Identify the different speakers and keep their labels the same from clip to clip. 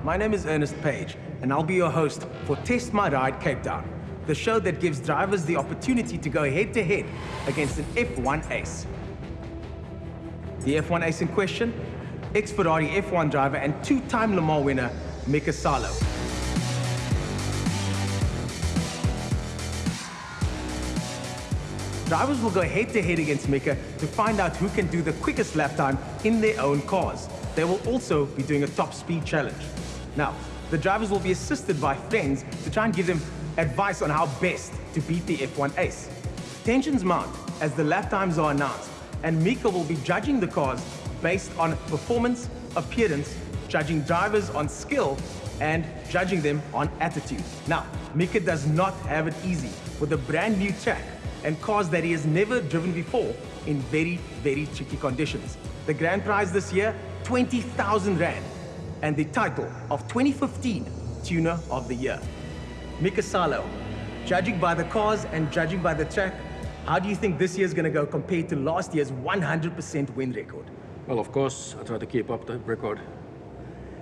Speaker 1: my name is Ernest Page, and I'll be your host for Test My Ride Cape Town, the show that gives drivers the opportunity to go head-to-head against an F1 ace. The F1 ace in question, ex-Ferrari F1 driver and two-time Le Mans winner, Mika Salo. Drivers will go head-to-head against Mika to find out who can do the quickest lap time in their own cars. They will also be doing a top speed challenge. Now, the drivers will be assisted by friends to try and give them advice on how best to beat the F1 ace. Tensions mount as the lap times are announced, and Mika will be judging the cars based on performance, appearance, judging drivers on skill, and judging them on attitude. Now, Mika does not have it easy with a brand new track and cars that he has never driven before in very, very tricky conditions. The grand prize this year, 20,000 Rand, and the title of 2015 Tuner of the Year. Mika Salo, judging by the cars and judging by the track, how do you think this year's gonna go compared to last year's 100% win record?
Speaker 2: Well, of course, I try to keep up the record,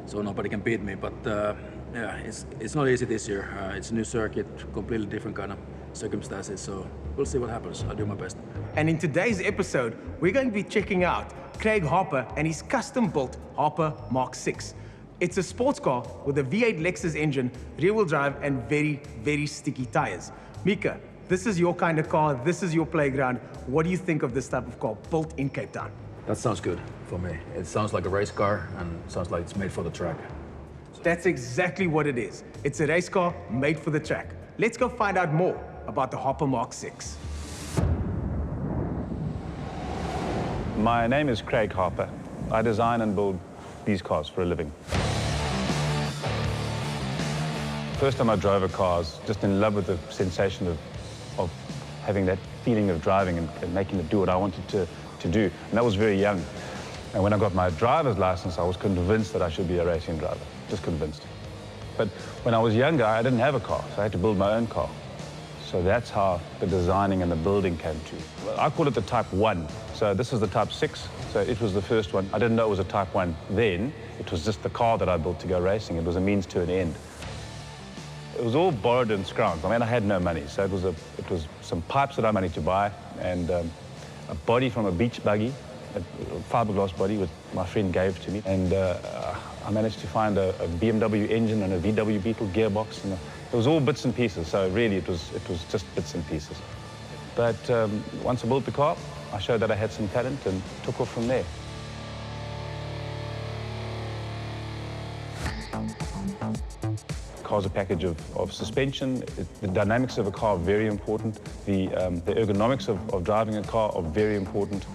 Speaker 2: so nobody can beat me, but yeah, it's not easy this year. It's a new circuit, completely different kind of circumstances, so we'll see what happens. I'll do my best.
Speaker 1: And in today's episode, we're going to be checking out Craig Harper and his custom-built Harper Mach 6. It's a sports car with a V8 Lexus engine, rear-wheel drive, and very, very sticky tires. Mika, this is your kind of car, this is your playground. What do you think of this type of car built in Cape Town?
Speaker 2: That sounds good for me. It sounds like a race car and sounds like it's made for the track.
Speaker 1: That's exactly what it is. It's a race car made for the track. Let's go find out more about the Harper Mach 6.
Speaker 3: My name is Craig Harper. I design and build these cars for a living. First time I drove a car, I was just in love with the sensation of having that feeling of driving and making it do what I wanted to do. And that was very young. And when I got my driver's license, I was convinced that I should be a racing driver, just convinced. But when I was younger, I didn't have a car, so I had to build my own car. So that's how the designing and the building came to. Well, I call it the Type 1. So this is the Type 6, so it was the first one. I didn't know it was a Type 1 then. It was just the car that I built to go racing. It was a means to an end. It was all borrowed and scrounged. I mean, I had no money, so it was some pipes that I managed to buy and a body from a beach buggy, a fiberglass body which my friend gave to me. And I managed to find a BMW engine and a VW Beetle gearbox. And it was all bits and pieces, so really it was just bits and pieces. But once I built the car, I showed that I had some talent and took off from there. The car's a package of suspension. The dynamics of a car are very important. The ergonomics of driving a car are very important.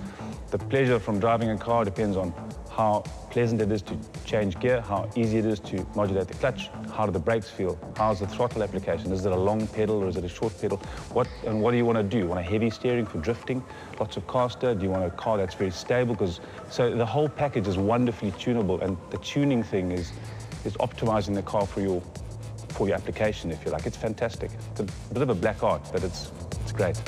Speaker 3: The pleasure from driving a car depends on how pleasant it is to change gear, how easy it is to modulate the clutch, how do the brakes feel, how's the throttle application, is it a long pedal or is it a short pedal, what do you want to do? You want a heavy steering for drifting, lots of caster, do you want a car that's very stable? So the whole package is wonderfully tunable, and the tuning thing is optimizing the car for your application, if you like. It's fantastic. It's a bit of a black art, but it's great.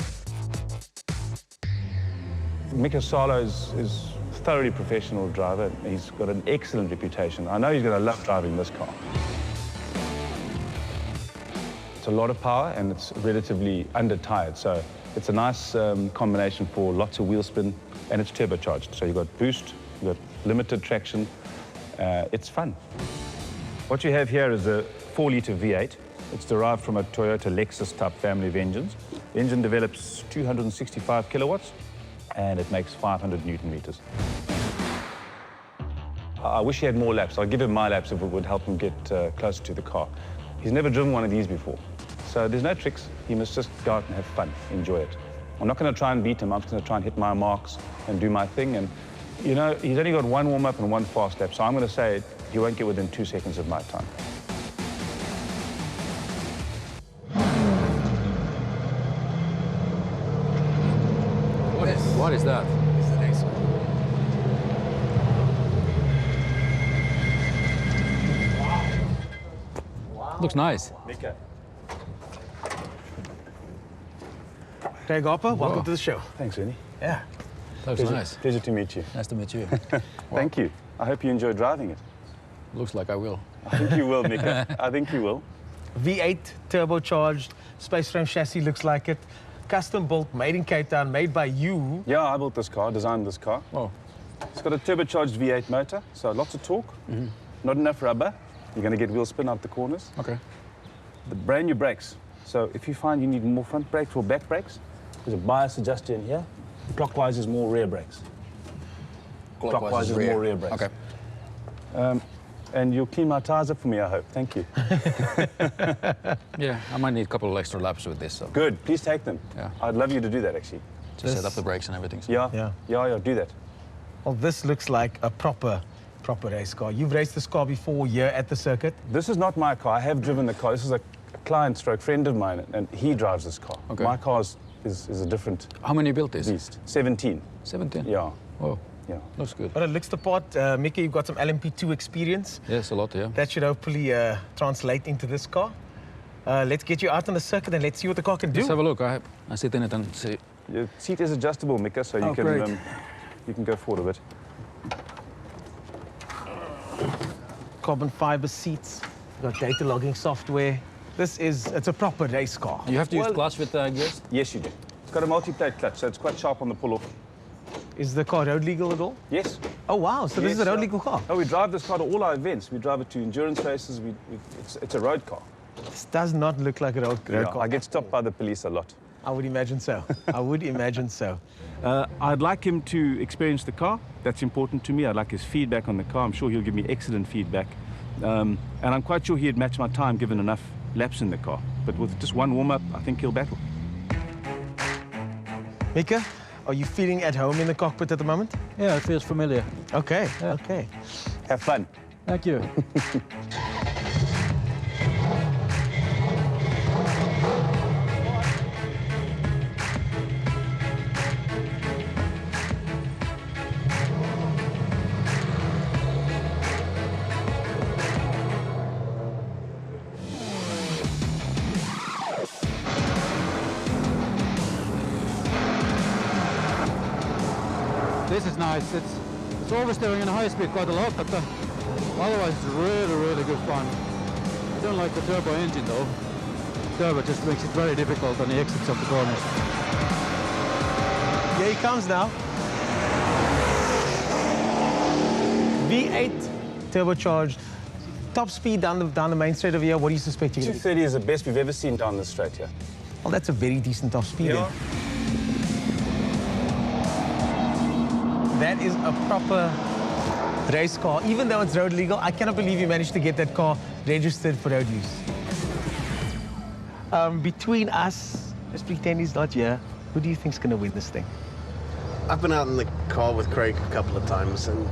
Speaker 3: Mika Salo is thoroughly professional driver. He's got an excellent reputation. I know he's going to love driving this car. It's a lot of power and it's relatively under-tired, so it's a nice combination for lots of wheel spin, and it's turbocharged. So you've got boost, you've got limited traction. It's fun. What you have here is a 4-litre V8. It's derived from a Toyota Lexus type family of engines. The engine develops 265 kilowatts and it makes 500 Newton meters. I wish he had more laps. I'll give him my laps if it would help him get closer to the car. He's never driven one of these before. So there's no tricks. He must just go out and have fun, enjoy it. I'm not going to try and beat him. I'm just going to try and hit my marks and do my thing. And, you know, he's only got one warm-up and one fast lap, so I'm going to say he won't get within 2 seconds of my time.
Speaker 2: What is that?
Speaker 1: This is the next one. Wow.
Speaker 2: Looks nice.
Speaker 3: Mika.
Speaker 1: Craig Harper, welcome to the show.
Speaker 3: Thanks, Ernie.
Speaker 1: Yeah.
Speaker 2: That looks nice.
Speaker 3: Pleasure to meet you.
Speaker 2: Nice to meet you.
Speaker 3: Thank you. I hope you enjoy driving it.
Speaker 2: Looks like I will.
Speaker 3: I think you will, Mika. I think you will.
Speaker 1: V8 turbocharged, space frame chassis looks like it. Custom built, made in Cape Town, made by you.
Speaker 3: Yeah, I built this car, designed this car.
Speaker 2: Oh.
Speaker 3: It's got a turbocharged V8 motor, so lots of torque. Not enough rubber. You're going to get wheel spin out the corners.
Speaker 2: Okay.
Speaker 3: The brand new brakes. So if you find you need more front brakes or back brakes, there's a bias adjuster in here. Clockwise is more rear brakes. Clockwise is more rear brakes.
Speaker 2: Okay.
Speaker 3: And you'll clean my tires up for me, I hope. Thank you.
Speaker 2: Yeah, I might need a couple of extra laps with this. So.
Speaker 3: Good. Please take them.
Speaker 2: Yeah.
Speaker 3: I'd love you to do that, actually.
Speaker 2: Just set up the brakes and everything. So.
Speaker 3: Yeah, do that.
Speaker 1: Well, this looks like a proper race car. You've raced this car before here at the circuit?
Speaker 3: This is not my car. I have driven the car. This is a client stroke friend of mine, and he drives this car.
Speaker 2: Okay.
Speaker 3: My car is a different
Speaker 2: How many you built this?
Speaker 3: beast. 17.
Speaker 2: 17?
Speaker 3: Yeah.
Speaker 2: Oh,
Speaker 3: Yeah.
Speaker 2: looks good.
Speaker 1: But it looks the part. Mika, you've got some LMP2 experience.
Speaker 2: Yes, a lot, yeah.
Speaker 1: That should hopefully translate into this car. Let's get you out on the circuit and let's see what the car can do.
Speaker 2: Let's have a look. I sit in it and see.
Speaker 3: Your seat is adjustable, Mika, so you can go forward a bit.
Speaker 1: Carbon fiber seats. Got data logging software. It's a proper race car.
Speaker 2: You have to use clutch with gears?
Speaker 3: Yes, you do. It's got a multi-plate clutch, so it's quite sharp on the pull-off.
Speaker 1: Is the car road legal at all?
Speaker 3: Yes.
Speaker 1: Oh, wow. So this is a road legal car.
Speaker 3: Oh, we drive this car to all our events. We drive it to endurance races. It's a road car.
Speaker 1: This does not look like a road car.
Speaker 3: I get stopped by the police a lot.
Speaker 1: I would imagine so. I would imagine so.
Speaker 3: I'd like him to experience the car. That's important to me. I'd like his feedback on the car. I'm sure he'll give me excellent feedback. And I'm quite sure he'd match my time given enough laps in the car. But with just one warm-up, I think he'll battle.
Speaker 1: Mika, are you feeling at home in the cockpit at the moment?
Speaker 2: Yeah, it feels familiar.
Speaker 1: Okay, okay.
Speaker 3: Have fun.
Speaker 2: Thank you. This is nice. It's oversteering in high speed quite a lot, but otherwise it's really, really good fun. I don't like the turbo engine though. Turbo just makes it very difficult on the exits of the corners.
Speaker 1: Here he comes now. V8 turbocharged. Top speed down the main straight over here. What do you suspect you're going to
Speaker 3: 230 is the best we've ever seen down this straight here.
Speaker 1: Well, that's a very decent top speed.
Speaker 3: Yeah.
Speaker 1: That is a proper race car. Even though it's road legal, I cannot believe you managed to get that car registered for road use. Between us, let's pretend he's not here. Who do you think's going to win this thing?
Speaker 4: I've been out in the car with Craig a couple of times, and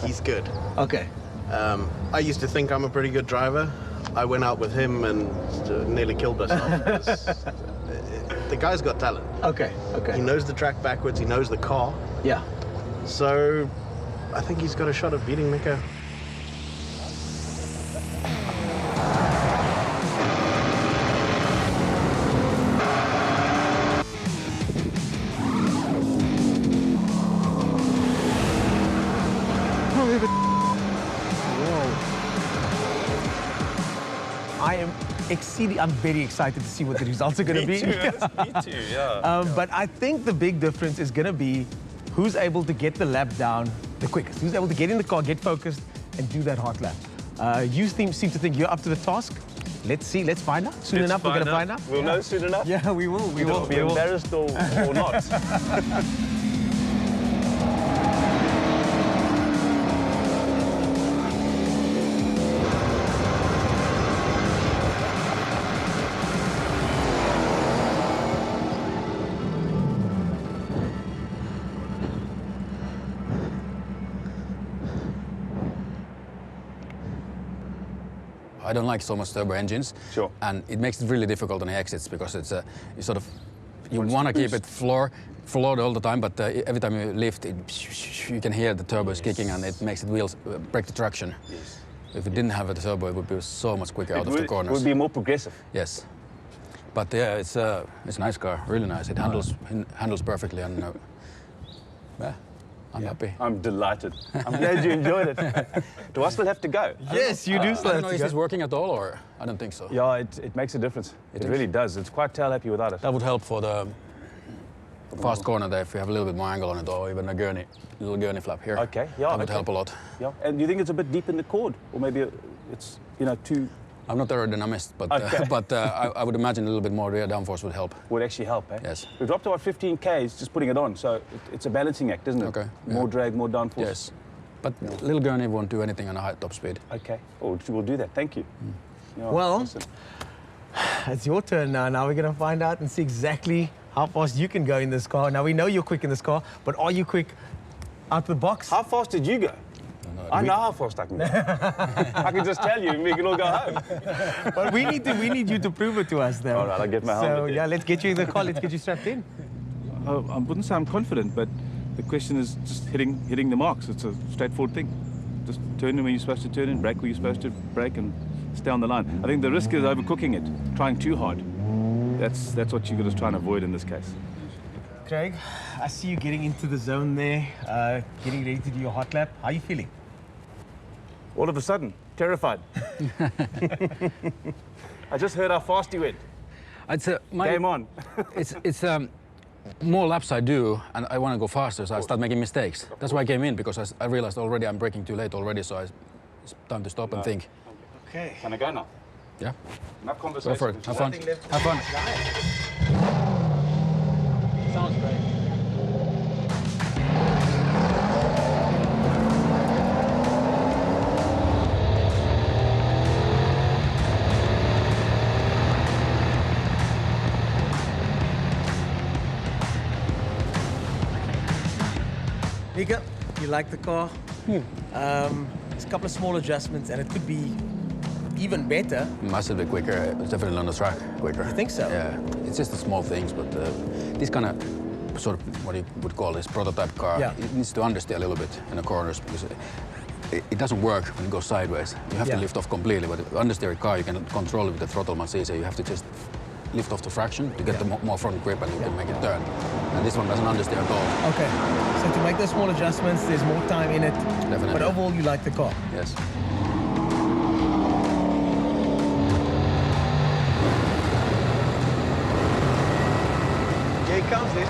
Speaker 4: he's good.
Speaker 1: Okay.
Speaker 4: I used to think I'm a pretty good driver. I went out with him and nearly killed myself. The guy's got talent.
Speaker 1: Okay, okay.
Speaker 4: He knows the track backwards. He knows the car.
Speaker 1: Yeah.
Speaker 4: So I think he's got a shot at beating Mika.
Speaker 1: I'm very excited to see what the results are going to be.
Speaker 3: Me too, yeah.
Speaker 1: But I think the big difference is going to be who's able to get the lap down the quickest, who's able to get in the car, get focused, and do that hot lap. You seem to think you're up to the task. Let's see, let's find out. Soon enough, we're going to find out.
Speaker 3: We'll know soon enough.
Speaker 1: Yeah, we will. We will
Speaker 3: be embarrassed or not.
Speaker 2: I don't like so much turbo engines.
Speaker 3: Sure.
Speaker 2: And it makes it really difficult on the exits because it's you want to keep it floored all the time, but every time you lift, you can hear the turbos kicking and it makes it break the traction.
Speaker 3: Yes.
Speaker 2: If it didn't have a turbo, it would be so much quicker out of the corners.
Speaker 3: It would be more progressive.
Speaker 2: Yes. But yeah, it's a nice car, really nice. It handles perfectly and yeah.
Speaker 5: I'm happy.
Speaker 3: I'm delighted. I'm glad you enjoyed it. Do I still have to go?
Speaker 1: Yes, you do
Speaker 5: I
Speaker 1: still
Speaker 5: don't
Speaker 1: have
Speaker 5: know,
Speaker 1: to
Speaker 5: is
Speaker 1: go.
Speaker 5: this working at all, or I don't think so.
Speaker 3: Yeah, it makes a difference. It really does. It's quite tail happy without it.
Speaker 5: That would help for the fast corner there if we have a little bit more angle on it, or even a little gurney flap here.
Speaker 3: Okay, yeah,
Speaker 5: That would
Speaker 3: okay.
Speaker 5: help a lot.
Speaker 3: Yeah. And do you think it's a bit deep in the cord? Or maybe it's, too...
Speaker 5: I'm not aerodynamist, but
Speaker 3: Okay.
Speaker 5: I would imagine a little bit more rear downforce would help.
Speaker 3: Would actually help, eh?
Speaker 5: Yes.
Speaker 3: We dropped about 15 Ks just putting it on, so it's a balancing act, isn't it?
Speaker 5: Okay,
Speaker 3: More
Speaker 5: yeah.
Speaker 3: drag, more downforce.
Speaker 5: Yes. But little gurney won't do anything on a high top speed.
Speaker 3: Okay. Oh, we'll do that. Thank you. Yeah,
Speaker 1: Well,
Speaker 3: awesome.
Speaker 1: It's your turn now. Now we're going to find out and see exactly how fast you can go in this car. Now we know you're quick in this car, but are you quick out the box?
Speaker 3: How fast did you go? I know how fast I can go. I can just tell you and we can all go home.
Speaker 1: But we need you to prove it to us, though.
Speaker 3: All right, I'll get my helmet
Speaker 1: So
Speaker 3: then.
Speaker 1: yeah, let's get you in the car. Let's get you strapped in.
Speaker 3: I wouldn't say I'm confident, but the question is just hitting the marks. It's a straightforward thing. Just turn in when you're supposed to turn in, brake where you're supposed to brake, and stay on the line. I think the risk is overcooking it, trying too hard. That's what you've got to try and avoid in this case.
Speaker 1: Craig, I see you getting into the zone there, getting ready to do your hot lap. How are you feeling?
Speaker 3: All of a sudden, terrified. I just heard how fast he went.
Speaker 5: It's
Speaker 3: Game on.
Speaker 5: it's more laps I do, and I want to go faster, so I start making mistakes. That's why I came in, because I realized already I'm braking too late already, so it's time to stop and think.
Speaker 1: Okay.
Speaker 3: Can I go now?
Speaker 5: Yeah,
Speaker 3: Enough conversation.
Speaker 5: go for it. Have fun. Have fun.
Speaker 1: Sounds great. Mika, you like the car? There's a couple of small adjustments, and it could be even better.
Speaker 5: Massively quicker. It's definitely on the track quicker.
Speaker 1: You think so?
Speaker 5: Yeah. It's just the small things, but this kind of sort of what you would call this prototype car,
Speaker 1: Yeah.
Speaker 5: it needs to understeer a little bit in the corners, because it doesn't work when it goes sideways. You have
Speaker 1: Yeah.
Speaker 5: to lift off completely, but understeer a car, you can control it with the throttle much easier. You have to just lift off the fraction to get the more front grip, and you can make it turn. And this one doesn't understeer at all.
Speaker 1: Okay. So to make those small adjustments, there's more time in it.
Speaker 5: Definitely.
Speaker 1: But overall, you like the car.
Speaker 5: Yes.
Speaker 1: Here it comes then.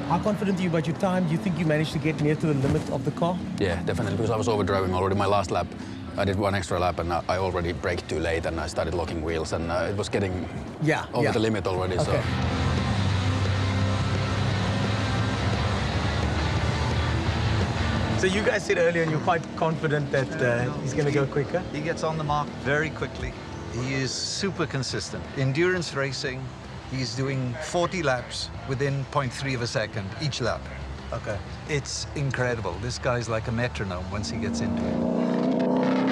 Speaker 1: How confident are you about your time? Do you think you managed to get near to the limit of the car?
Speaker 5: Yeah, definitely, because I was overdriving already. My last lap, I did one extra lap, and I already braked too late, and I started locking wheels, and it was getting over the limit already.
Speaker 1: Okay.
Speaker 5: So
Speaker 1: So you guys said earlier, and you're quite confident that he's going to go quicker.
Speaker 6: He gets on the mark very quickly. He is super consistent. Endurance racing, he's doing 40 laps within 0.3 of a second each lap.
Speaker 1: Okay.
Speaker 6: It's incredible. This guy's like a metronome once he gets into it.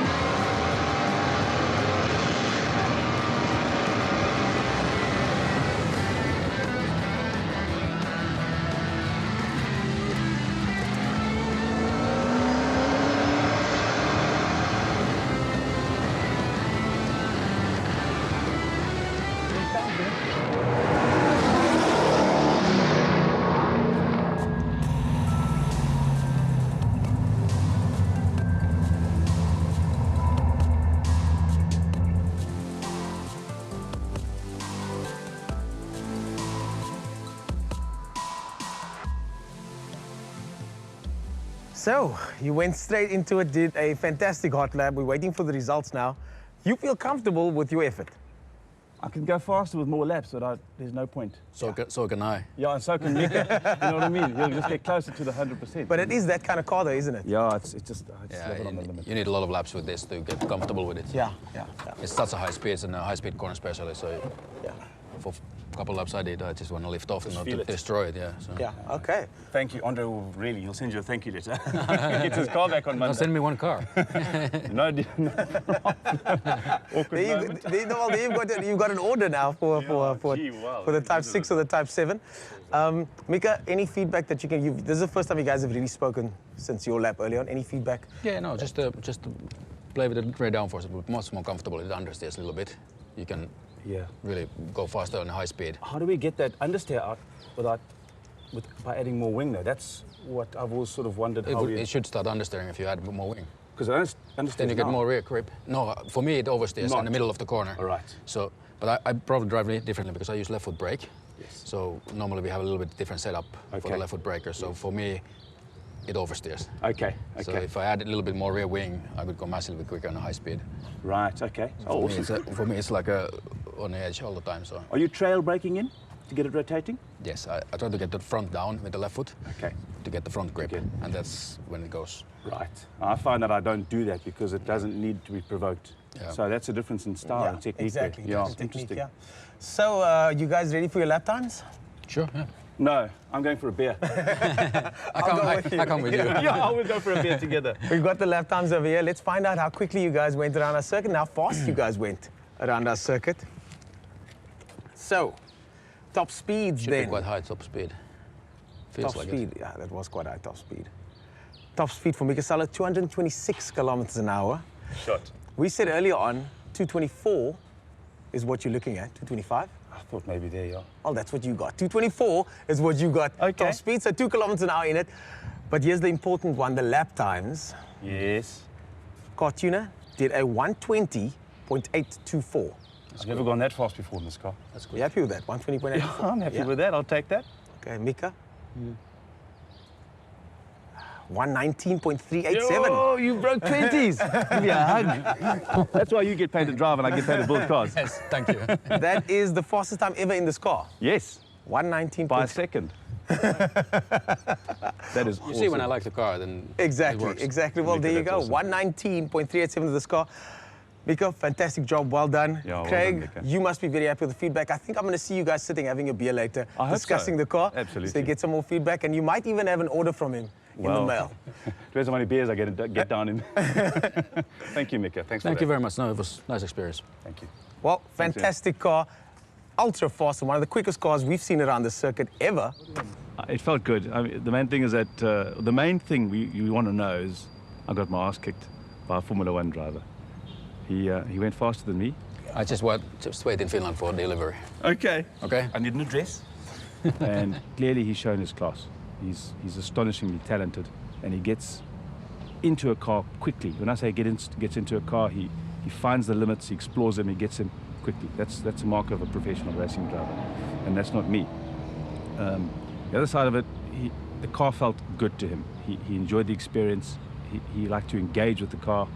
Speaker 1: So you went straight into it, did a fantastic hot lap. We're waiting for the results now. You feel comfortable with your effort?
Speaker 3: I can go faster with more laps, but there's no point.
Speaker 5: so can I.
Speaker 3: Yeah, and so can Mika. You know what I mean? You'll just get closer to the 100%.
Speaker 1: But it is that kind of car, though, isn't it?
Speaker 3: Yeah, it's just
Speaker 5: Yeah,
Speaker 3: level on the limit.
Speaker 5: you need a lot of laps with this to get comfortable with it.
Speaker 1: Yeah.
Speaker 5: It's such a high speed, and a high-speed corner especially, so
Speaker 1: Yeah.
Speaker 5: for a couple laps I did, I just want to lift off and not
Speaker 3: feel
Speaker 5: to
Speaker 3: it.
Speaker 5: destroy it, yeah. So.
Speaker 1: Yeah, okay.
Speaker 3: Thank you. Andre will really, he'll send you a thank you letter. Get his car back on
Speaker 5: Now
Speaker 3: Monday.
Speaker 5: send me one car.
Speaker 3: No, awkward
Speaker 1: There
Speaker 3: moment.
Speaker 1: you've got an order now for
Speaker 3: gee, wow,
Speaker 1: the
Speaker 3: that's
Speaker 1: Type 6 or the Type 7. Mika, any feedback that you can give? This is the first time you guys have really spoken since your lap early on. Any feedback?
Speaker 5: Yeah, no, just play with the rear downforce, it will be much more comfortable. It understeers a little bit. You can really go faster on high speed.
Speaker 3: How do we get that understeer out by adding more wing though? That's what I've always sort of wondered how
Speaker 5: It should start understeering if you add more wing.
Speaker 3: Because
Speaker 5: then you get more rear grip. No, for me it oversteers in the middle of the corner.
Speaker 3: All right.
Speaker 5: So, but I probably drive it differently because I use left foot brake.
Speaker 3: Yes.
Speaker 5: So normally we have a little bit different setup for the left foot breaker. So for me, it oversteers.
Speaker 3: Okay.
Speaker 5: So if I add a little bit more rear wing, I would go massively quicker on a high speed.
Speaker 3: Right. Okay.
Speaker 5: For me, it's like on the edge all the time. So.
Speaker 3: Are you trail braking in to get it rotating?
Speaker 5: Yes, I try to get the front down with the left foot.
Speaker 3: Okay.
Speaker 5: To get the front grip, and that's when it goes.
Speaker 3: Right. I find that I don't do that because it doesn't need to be provoked.
Speaker 5: Yeah.
Speaker 3: So that's a difference in style and technique.
Speaker 1: Exactly.
Speaker 3: Yeah,
Speaker 1: Technique,
Speaker 3: interesting.
Speaker 1: yeah. So, you guys ready for your lap times?
Speaker 5: Sure. Yeah.
Speaker 3: No, I'm going for a beer.
Speaker 5: I come with you.
Speaker 3: Yeah, I will go for a beer together.
Speaker 1: We've got the lap times over here. Let's find out how quickly you guys went around our circuit and how fast you guys went around our circuit. So, top speeds
Speaker 5: Should
Speaker 1: then.
Speaker 5: be quite high top speed. Feels
Speaker 1: Top
Speaker 5: like
Speaker 1: speed,
Speaker 5: it.
Speaker 1: yeah, that was quite high top speed. Top speed for Mika Salo, 226 kilometers an hour.
Speaker 3: Shot.
Speaker 1: We said earlier on, 224 is what you're looking at, 225?
Speaker 3: I thought maybe there you are.
Speaker 1: Oh, that's what you got. 224 is what you got.
Speaker 3: Okay.
Speaker 1: Top speed, so 2 kilometers an hour in it. But here's the important one, the lap times.
Speaker 3: Yes.
Speaker 1: Car tuner did a 120.824.
Speaker 3: I've never gone that fast before in this car.
Speaker 5: That's
Speaker 1: You
Speaker 5: good.
Speaker 1: happy with that? 120.824?
Speaker 3: Yeah, I'm happy with that. I'll take that.
Speaker 1: Okay, Mika? 119.387.
Speaker 3: Oh, you broke 20s. Give me a hug. That's why you get paid to drive and I get paid to build cars.
Speaker 5: Yes, thank you.
Speaker 1: That is the fastest time ever in this car.
Speaker 3: Yes,
Speaker 1: 119.
Speaker 3: by a second. That is
Speaker 5: You see, when I like the car, then it
Speaker 1: Exactly,
Speaker 5: works.
Speaker 1: exactly. Well,
Speaker 3: Mika,
Speaker 1: there you
Speaker 3: that's
Speaker 1: go.
Speaker 3: awesome.
Speaker 1: 119.387 to this car. Mika, fantastic job. Well done.
Speaker 3: Yeah, well
Speaker 1: Craig,
Speaker 3: done, Mika.
Speaker 1: you must be very happy with the feedback. I think I'm going to see you guys sitting having a beer later,
Speaker 3: I hope
Speaker 1: discussing
Speaker 3: so.
Speaker 1: the car.
Speaker 3: Absolutely.
Speaker 1: So you get some more feedback, and you might even have an order from him in the mail.
Speaker 3: Depends how many beers I get down in. Thank you, Mika. Thanks for
Speaker 5: Thank
Speaker 3: that.
Speaker 5: you very much. No, it was a nice experience.
Speaker 3: Thank you.
Speaker 1: Well,
Speaker 3: Thanks, Ian.
Speaker 1: fantastic car. Ultra fast, and one of the quickest cars we've seen around the circuit ever.
Speaker 3: It felt good. I mean, the main thing is that the main thing you want to know is I got my ass kicked by a Formula One driver. He went faster than me.
Speaker 5: I just wait in Finland for delivery.
Speaker 3: Okay.
Speaker 5: Okay?
Speaker 3: I need an address. And clearly he's shown his class. He's astonishingly talented, and he gets into a car quickly. When I say gets into a car, he finds the limits, he explores them, he gets in quickly. That's a mark of a professional racing driver, and that's not me. The other side of it, the car felt good to him. He enjoyed the experience. He liked to engage with the car.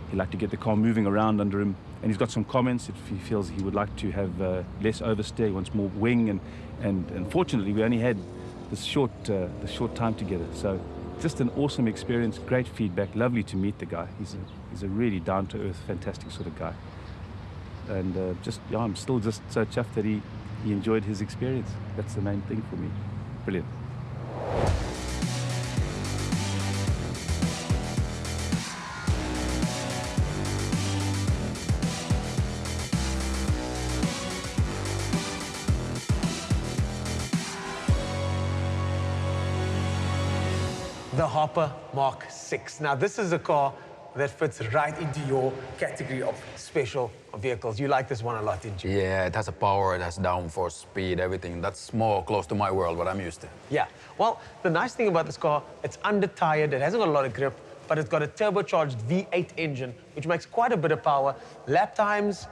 Speaker 3: He liked to get the car moving around under him. And he's got some comments if he feels he would like to have less oversteer, he wants more wing. And fortunately, we only had this short time together. So just an awesome experience, great feedback, lovely to meet the guy. He's a really down-to-earth, fantastic sort of guy. And I'm still just so chuffed that he enjoyed his experience. That's the main thing for me. Brilliant.
Speaker 1: The Harper Mach 6. Now, this is a car that fits right into your category of special vehicles. You like this one a lot, didn't you?
Speaker 5: Yeah, it has a power, it has downforce, speed, everything. That's more close to my world, what I'm used to.
Speaker 1: Yeah. Well, the nice thing about this car, it's under-tired, it hasn't got a lot of grip, but it's got a turbocharged V8 engine, which makes quite a bit of power. Lap times,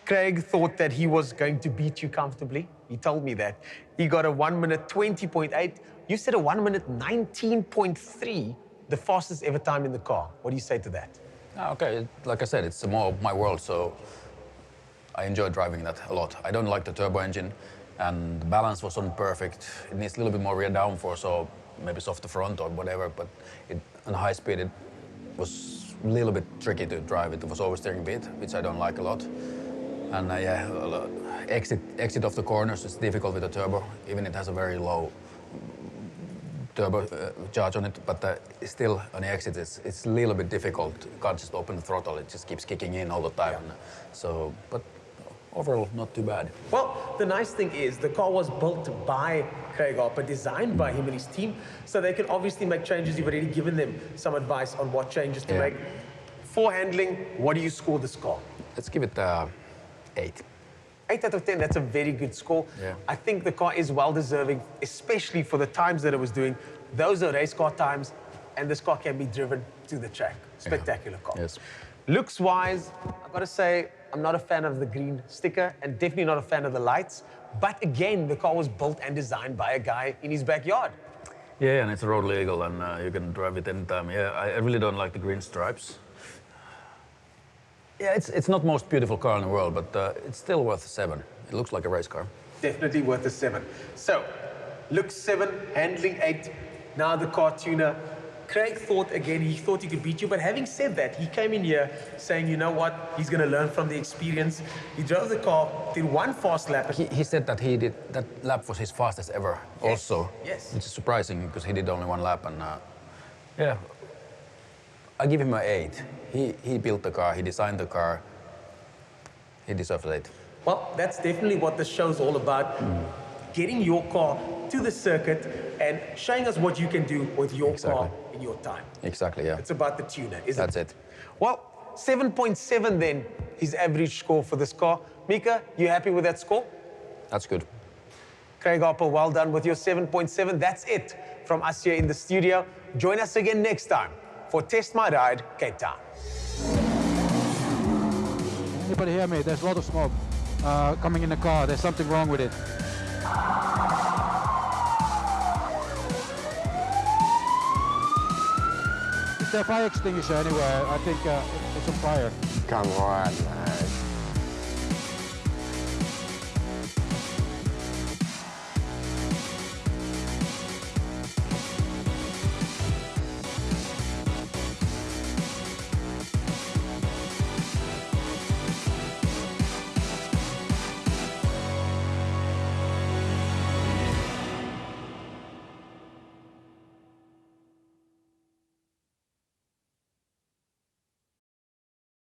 Speaker 1: Craig thought that he was going to beat you comfortably. He told me that. He got a 1 minute 20.8. You said a 1 minute 19.3, the fastest ever time in the car. What do you say to that?
Speaker 5: Okay, like I said, it's more of my world, so I enjoy driving that a lot. I don't like the turbo engine, and the balance wasn't perfect. It needs a little bit more rear downforce, or maybe softer front or whatever, but on high speed it was a little bit tricky to drive. It was oversteering a bit, which I don't like a lot. And exit off the corners is difficult with the turbo, even it has a very low turbo charge on it, but still on the exit it's a little bit difficult. You can't just open the throttle, it just keeps kicking in all the time.
Speaker 1: Yeah.
Speaker 5: So, but overall, not too bad.
Speaker 1: Well, the nice thing is the car was built by Craig Harper, designed by him and his team, so they can obviously make changes. You've already given them some advice on what changes to
Speaker 5: Yeah.
Speaker 1: make. For handling, what do you score this car?
Speaker 5: Let's give it 8.
Speaker 1: 8 out of 10, that's a very good score.
Speaker 5: Yeah.
Speaker 1: I think the car is well deserving, especially for the times that it was doing. Those are race car times, and this car can be driven to the track. Spectacular car.
Speaker 5: Yes.
Speaker 1: Looks-wise, I've got to say, I'm not a fan of the green sticker and definitely not a fan of the lights. But again, the car was built and designed by a guy in his backyard.
Speaker 5: Yeah, and it's road legal, and you can drive it anytime. Yeah, I really don't like the green stripes. Yeah, it's not most beautiful car in the world, but it's still worth 7. It looks like a race car.
Speaker 1: Definitely worth a 7. So, looks 7, handling 8. Now the car tuner. Craig thought again, he thought he could beat you, but having said that, he came in here saying, you know what, he's going to learn from the experience. He drove the car, did one fast lap.
Speaker 5: He said that that lap was his fastest ever,
Speaker 1: Yes,
Speaker 5: also.
Speaker 1: yes.
Speaker 5: Which is surprising because he did only one lap, and yeah, I give him an 8. He built the car, he designed the car, he deserves an 8.
Speaker 1: Well, that's definitely what the show's all about. Getting your car to the circuit and showing us what you can do with your car in your time.
Speaker 5: Exactly, yeah.
Speaker 1: It's about the tuner, isn't
Speaker 5: That's it.
Speaker 1: Well, 7.7 then, his average score for this car. Mika, you happy with that score?
Speaker 5: That's good.
Speaker 1: Craig Harper, well done with your 7.7. That's it from us here in the studio. Join us again next time for Test My Ride, Cape Town.
Speaker 7: Anybody hear me? There's a lot of smoke coming in the car. There's something wrong with it. Is there a fire extinguisher anywhere? I think it's on fire.
Speaker 8: Come on.